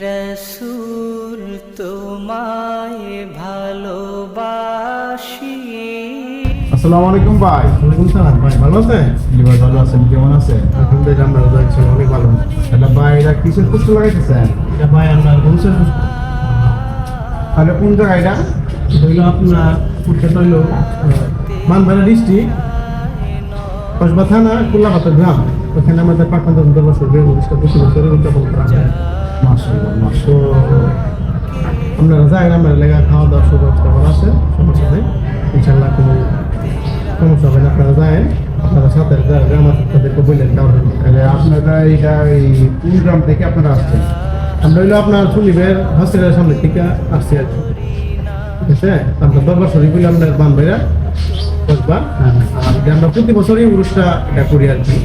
রাসূল তোমায় ভালোবাসি। আসসালামু আলাইকুম ভাই। ওয়ালাইকুম সালাম ভাই, ভালো আছেন? জি ভাই, ভালো আছেন? কেমন আছেন? আলহামদুলিল্লাহ আমরা ভালো আছি, অনেক ভালো। তাহলে ভাই এটা কিসের পোস্ট লাগাইতেছেন? এটা ভাই আপনার হোলসেল তাহলে কোন জায়গা এটা? হইল আপনার ফুটটা হইল মানবাড়া ডিস্ট্রিক্ট কসবা থানা কুল্লাপাতা গ্রাম। ওখানে আমাদের পাঠান বছর প্রতি বছর উদযাপন করা হয়। মাশাআল্লাহ, তো আপনারা যান, আমরা লেগা খাওয়া দাওয়ার সুব্যবস্থা করা আছে, সমস্যা নেই ইনশাল্লাহ, কোনো সমস্যা হবে না। আপনারা যান, আপনারা সাথে আমার তাদেরকে বললেন কারণ তাহলে আপনারা এটা এই কোন গ্রাম থেকে আপনারা আসছেন? আমরা হইলো আপনার সুনিবের হসপিটালের সামনে থেকে আসছি আর কি। ঠিক আছে, আপনার দরবার শরীফ হইলে আপনার বানবেরা কসবা। আর আমরা প্রতি বছরই উরুষটা এটা করি আর কি।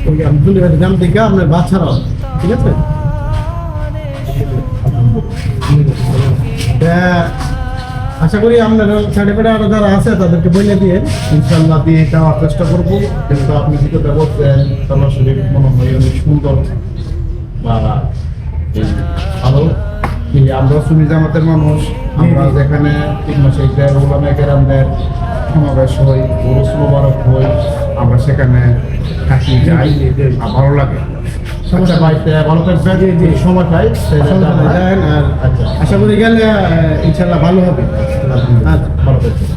ওই আমি সুনিবের গ্রাম থেকে আপনার বাচ্চারাও, ঠিক আছে। আশা করি আপনার সার্টিফিকেট আরো যারা আছে তাদেরকে বলে দিয়ে ইনশাআল্লাহ দিয়ে যাওয়ার চেষ্টা করবো। কিন্তু আপনি যেটা বলছেন সরাসরি মনে হয় অনেক সুন্দর বা এই ভালো। এই আমরা সুন্নি জামাতের মানুষ, আমরা যেখানে 3 মাসে ওলামা কেরামদের সমাবেশ হই, উরুস মোবারক হই, আমরা সেখানে থাকি যাই, আর ভালো লাগে। আচ্ছা ভাই, ভালো থাকবেন। যে সময় পাই আর আচ্ছা, আশা করি গেলে ইনশাল্লাহ ভালো হবে। ভালো থাকবেন।